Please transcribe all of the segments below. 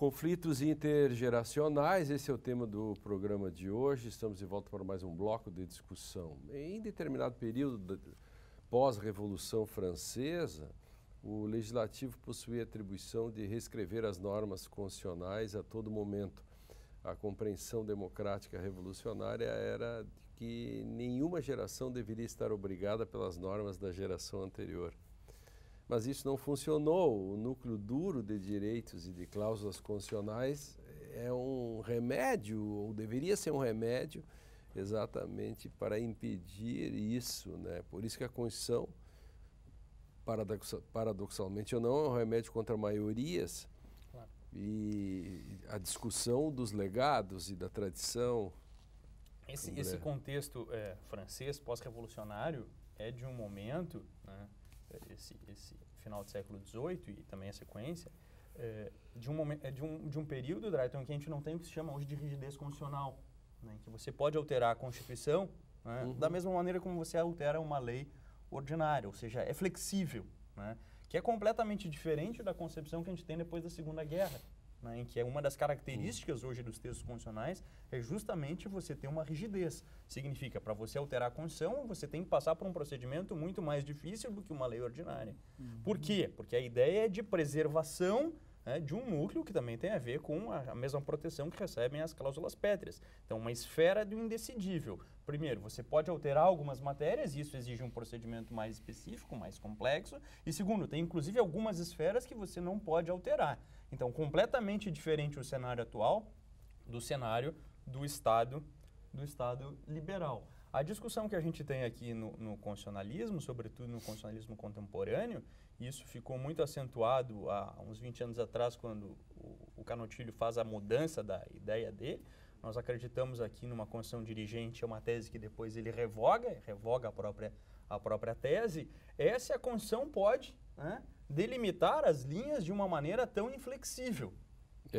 Conflitos intergeracionais, esse é o tema do programa de hoje. Estamos de volta para mais um bloco de discussão. Em determinado período pós-Revolução Francesa, o Legislativo possuía a atribuição de reescrever as normas constitucionais a todo momento. A compreensão democrática revolucionária era de que nenhuma geração deveria estar obrigada pelas normas da geração anterior. Mas isso não funcionou. O núcleo duro de direitos e de cláusulas constitucionais é um remédio, ou deveria ser um remédio, exatamente para impedir isso, né? Por isso que a Constituição, paradoxalmente ou não, é um remédio contra maiorias. Claro. E a discussão dos legados e da tradição. Esse contexto francês pós-revolucionário é de um momento, né? Esse final do século XVIII e também a sequência, de um período, Drayton, em que a gente não tem o que se chama hoje de rigidez constitucional, né, em que você pode alterar a Constituição, né, da mesma maneira como você altera uma lei ordinária, ou seja, é flexível, né, que é completamente diferente da concepção que a gente tem depois da Segunda Guerra, né, em que uma das características hoje dos textos constitucionais é justamente você ter uma rigidez. Significa, para você alterar a Constituição, você tem que passar por um procedimento muito mais difícil do que uma lei ordinária. Por quê? Porque a ideia é de preservação, né, de um núcleo que também tem a ver com a mesma proteção que recebem as cláusulas pétreas. Então, uma esfera do indecidível. Primeiro, você pode alterar algumas matérias, e isso exige um procedimento mais específico, mais complexo. E segundo, tem inclusive algumas esferas que você não pode alterar. Então, completamente diferente o cenário atual do cenário do Estado liberal. A discussão que a gente tem aqui no constitucionalismo, sobretudo no constitucionalismo contemporâneo, isso ficou muito acentuado há uns 20 anos atrás, quando o Canutilho faz a mudança da ideia dele. Nós acreditamos aqui numa Constituição dirigente, é uma tese que depois ele revoga a própria tese. Se a Constituição pode, né, delimitar as linhas de uma maneira tão inflexível.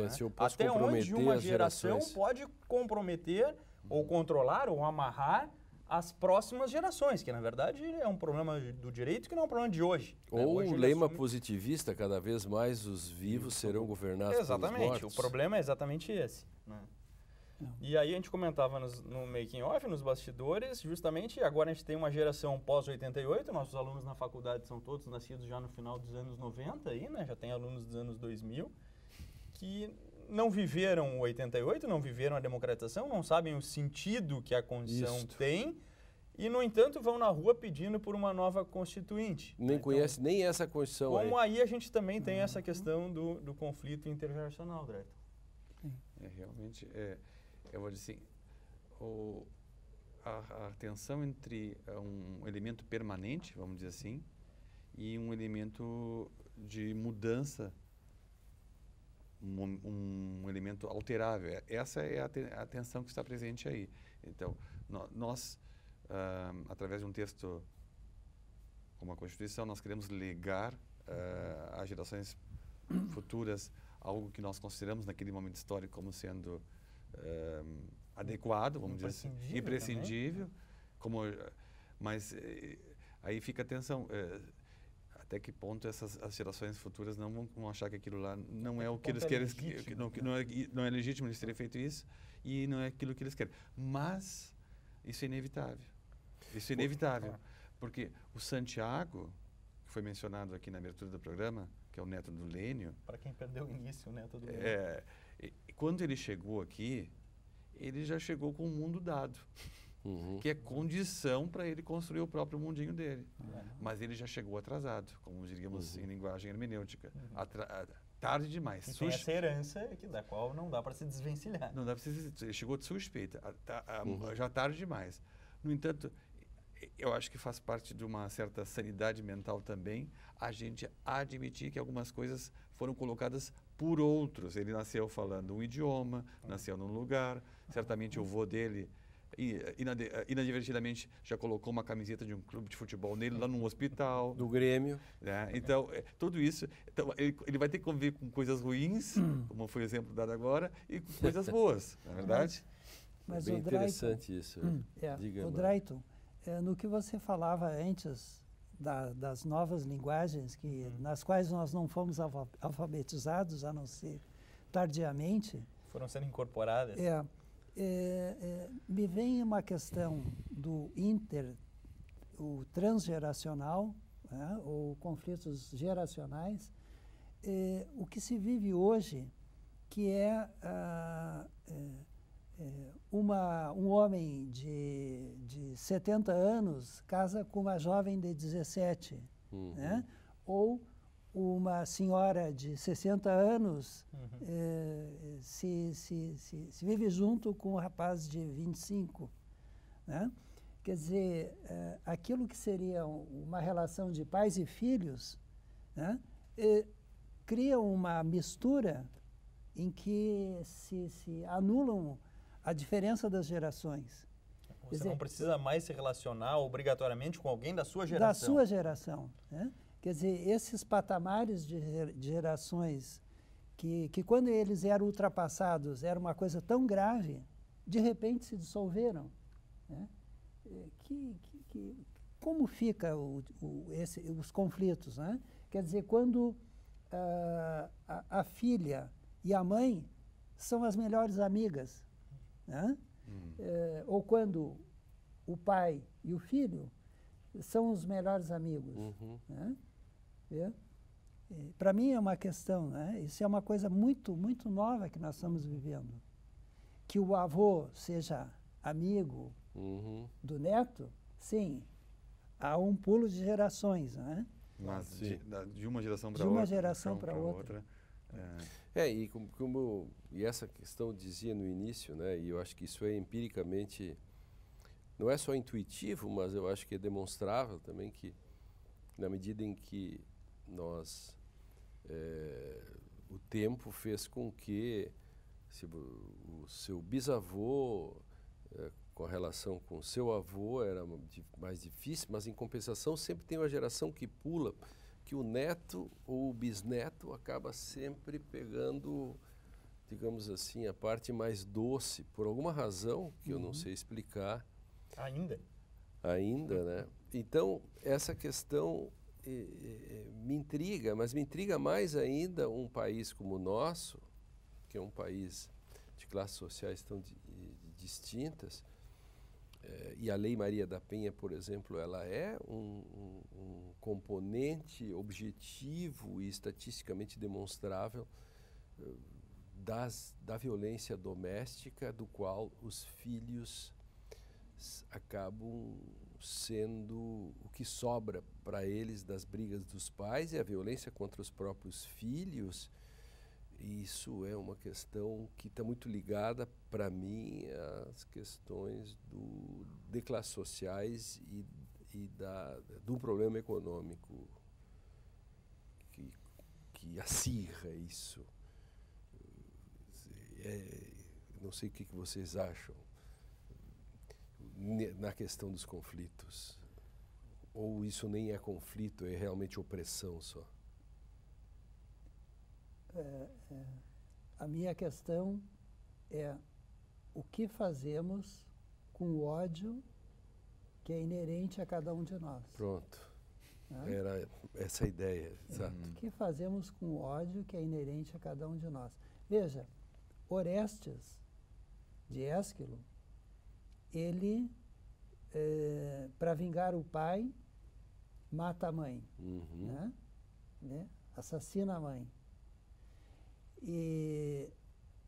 Se eu posso até onde uma geração pode comprometer ou controlar ou amarrar as próximas gerações, que na verdade é um problema do direito que não é um problema de hoje. Ou o lema positivista, cada vez mais os vivos serão governados pelos mortos. Exatamente, o problema é exatamente esse, né? E aí a gente comentava no making off, nos bastidores, justamente agora a gente tem uma geração pós-88, nossos alunos na faculdade são todos nascidos já no final dos anos 90, aí, né? Já tem alunos dos anos 2000, que não viveram o 88, não viveram a democratização, não sabem o sentido que a Constituição tem e, no entanto, vão na rua pedindo por uma nova Constituinte. Nem conhece nem essa Constituição. Como aí a gente também tem essa questão do conflito intergeracional, Drayton. Realmente, eu vou dizer assim, a tensão entre um elemento permanente, vamos dizer assim, e um elemento de mudança, um elemento alterável. Essa é a tensão que está presente aí. Então, nós, através de um texto como a Constituição, nós queremos legar às gerações futuras algo que nós consideramos naquele momento histórico como sendo adequado, vamos dizer assim, imprescindível, mas aí fica a tensão. Até que ponto as gerações futuras não vão achar que aquilo lá não é o que eles querem, não é legítimo eles terem feito isso e não é aquilo que eles querem. Mas isso é inevitável. Isso é inevitável, porque o Santiago, que foi mencionado aqui na abertura do programa, que é o neto do Lênio. Para quem perdeu o início, o neto do Lênio. Quando ele chegou aqui, ele já chegou com o mundo dado. Que é condição para ele construir o próprio mundinho dele. Mas ele já chegou atrasado, como diríamos em linguagem hermenêutica. Tarde demais. E tem essa herança da qual não dá para se desvencilhar. Não dá para se desvencilhar. Ele chegou de suspeita, já tarde demais. No entanto, eu acho que faz parte de uma certa sanidade mental também a gente admitir que algumas coisas foram colocadas por outros. Ele nasceu falando um idioma, nasceu num lugar, certamente o vô dele inadvertidamente já colocou uma camiseta de um clube de futebol nele lá num hospital. Do Grêmio. Né? Então, tudo isso, então, ele vai ter que conviver com coisas ruins, como foi o exemplo dado agora, e com coisas boas, não é verdade? Mas bem interessante isso. O Drayton, no que você falava antes das novas linguagens nas quais nós não fomos alfabetizados, a não ser tardiamente. Foram sendo incorporadas. Me vem uma questão do o transgeracional, né, ou conflitos geracionais, o que se vive hoje, que é um homem de 70 anos casa com uma jovem de 17, né? Ou uma senhora de 60 anos se vive junto com um rapaz de 25, né? Quer dizer, aquilo que seria uma relação de pais e filhos, né, cria uma mistura em que se anulam a diferença das gerações. Você não precisa mais se relacionar obrigatoriamente com alguém da sua geração. Da sua geração, né? Quer dizer, esses patamares de gerações que quando eles eram ultrapassados era uma coisa tão grave, de repente se dissolveram, né? Como fica os conflitos, né? Quer dizer, quando a filha e a mãe são as melhores amigas, né? Ou quando o pai e o filho são os melhores amigos, né? Para mim é uma questão, né? Isso é uma coisa muito, muito nova que nós estamos vivendo. Que o avô seja amigo do neto, sim, há um pulo de gerações, né? Mas de uma geração para outra. De uma geração para outra. E essa questão dizia no início, né? E eu acho que isso é empiricamente, não é só intuitivo, mas eu acho que é demonstrável também que, na medida em que o tempo fez com que o seu bisavô, com a relação com o seu avô, era mais difícil, mas em compensação sempre tem uma geração que pula, que o neto ou o bisneto acaba sempre pegando, digamos assim, a parte mais doce, por alguma razão que eu não sei explicar. Ainda, né? Então, essa questão me intriga, mas me intriga mais ainda um país como o nosso, que é um país de classes sociais tão distintas, e a Lei Maria da Penha, por exemplo, ela é um componente objetivo e estatisticamente demonstrável da violência doméstica, do qual os filhos acabam sendo o que sobra para eles das brigas dos pais, e a violência contra os próprios filhos. Isso é uma questão que está muito ligada, para mim, às questões de classes sociais e do problema econômico que acirra isso. Não sei o que vocês acham na questão dos conflitos. Ou isso nem é conflito, é realmente opressão só? A minha questão é o que fazemos com o ódio que é inerente a cada um de nós. Pronto. Né? Era essa a ideia, exato. O que fazemos com o ódio que é inerente a cada um de nós? Veja, Orestes de Ésquilo, ele, para vingar o pai, mata a mãe, né? Assassina a mãe. E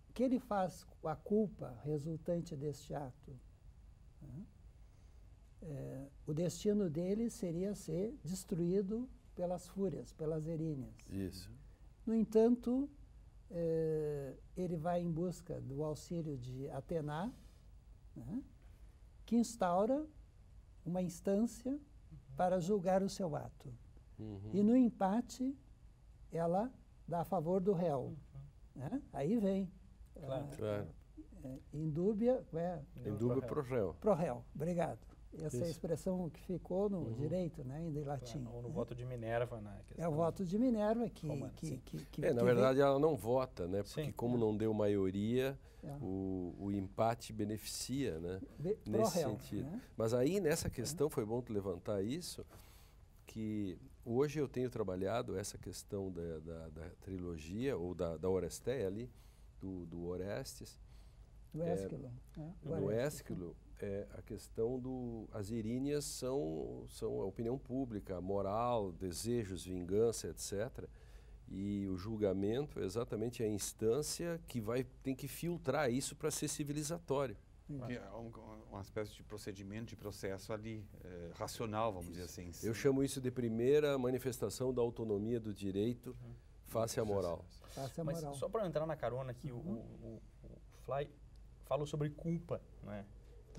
o que ele faz com a culpa resultante deste ato? Né? O destino dele seria ser destruído pelas fúrias, pelas eríneas. Isso. No entanto, ele vai em busca do auxílio de Atena, né, que instaura uma instância para julgar o seu ato. E no empate, ela dá a favor do réu. Né? Aí vem. Claro. Indúbia. Indúbia pro réu. Pro réu, obrigado. Essa é a Isso. expressão que ficou no direito, né, em latim. Ou no voto de Minerva, né? É o voto de Minerva que na verdade, ela não vota, né? Porque Sim. como não deu maioria, o empate beneficia, né? Nesse sentido. Né? Mas aí, nessa questão, foi bom tu levantar isso, que hoje eu tenho trabalhado essa questão da trilogia, ou da Oresteia ali, do Orestes. Do Ésquilo. No Ésquilo, a questão as iríneas são a opinião pública, a moral, desejos, vingança, etc. E o julgamento é exatamente a instância que tem que filtrar isso para ser civilizatório. Que é uma espécie de procedimento, de processo ali, racional, vamos dizer assim. Eu chamo isso de primeira manifestação da autonomia do direito face à moral. Mas só para entrar na carona aqui, o Fly falou sobre culpa, né?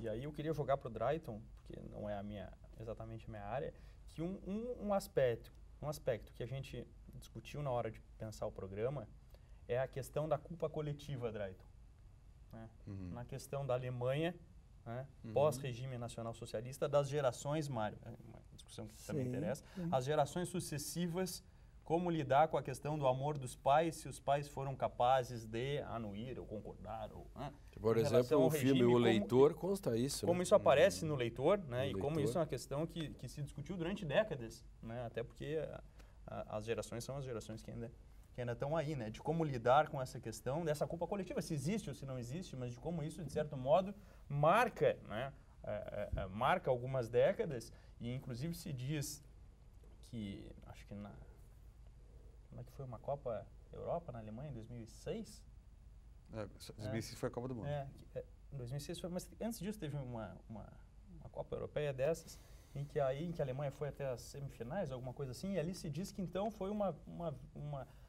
E aí eu queria jogar para o Drayton, porque não é exatamente a minha área, que um aspecto que a gente discutiu na hora de pensar o programa é a questão da culpa coletiva, Drayton. Né? Na questão da Alemanha, né? Pós-regime nacional socialista, das gerações, Mário, é uma discussão que também interessa, as gerações sucessivas, como lidar com a questão do amor dos pais, se os pais foram capazes de anuir ou concordar. Por exemplo, o filme O Leitor consta isso. Como isso aparece no Leitor, né? E como isso é uma questão que se discutiu durante décadas, né? Até porque as gerações são as gerações que ainda estão aí, né? De como lidar com essa questão dessa culpa coletiva, se existe ou se não existe, mas de como isso, de certo modo, marca, né? Marca algumas décadas e, inclusive, se diz que, acho que como é que foi uma Copa Europa na Alemanha em 2006? 2006 foi a Copa do Mundo. Em 2006 foi, mas antes disso teve uma Copa Europeia dessas, em que a Alemanha foi até as semifinais, alguma coisa assim, e ali se diz que então foi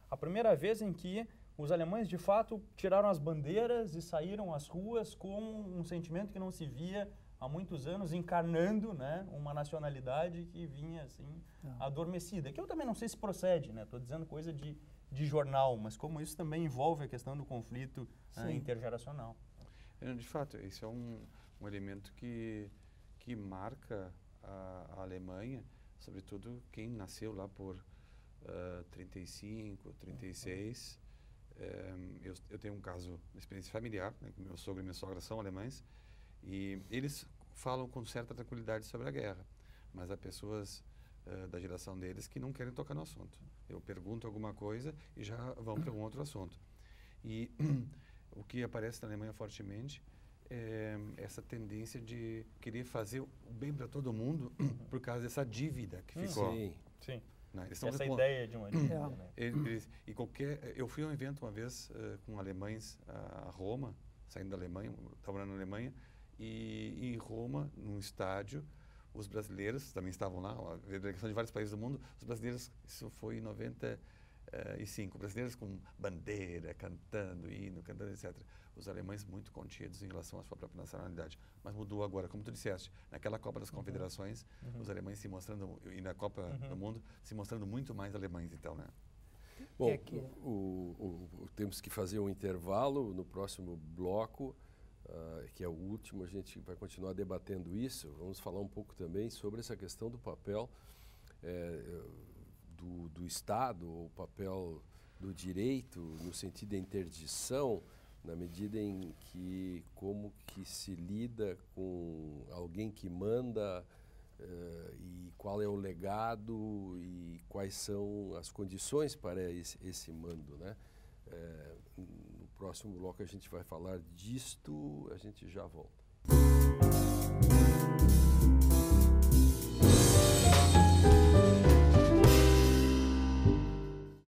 a primeira vez em que os alemães de fato tiraram as bandeiras e saíram às ruas com um sentimento que não se via há muitos anos, encarnando, né, uma nacionalidade que vinha assim adormecida. Que eu também não sei se procede, né? Estou dizendo coisa de jornal, mas como isso também envolve a questão do conflito intergeracional. De fato, esse é um elemento que marca a Alemanha, sobretudo quem nasceu lá por 35, 36. Eu tenho um caso de experiência familiar, né, meu sogro e minha sogra são alemães, e eles falam com certa tranquilidade sobre a guerra, mas há pessoas da geração deles que não querem tocar no assunto. Eu pergunto alguma coisa e já vão para um outro assunto. E o que aparece na Alemanha fortemente é essa tendência de querer fazer o bem para todo mundo por causa dessa dívida que ficou. Sim. Né? Essa ideia de uma dívida. Né? Eu fui a um evento uma vez com alemães a Roma, saindo da Alemanha, estava morando na Alemanha, e em Roma, num estádio, os brasileiros também estavam lá, a delegação de vários países do mundo, os brasileiros, isso foi em 95, brasileiros com bandeira, cantando, hino, cantando, etc. Os alemães muito contidos em relação à sua própria nacionalidade. Mas mudou agora, como tu disseste, naquela Copa das Confederações, os alemães se mostrando, e na Copa do Mundo, se mostrando muito mais alemães, então, né? Bom, temos que fazer um intervalo no próximo bloco, que é o último, a gente vai continuar debatendo isso. Vamos falar um pouco também sobre essa questão do papel do Estado, o papel do direito no sentido da interdição, na medida em que como que se lida com alguém que manda e qual é o legado e quais são as condições para esse mando, né? No próximo bloco a gente vai falar disto, a gente já volta.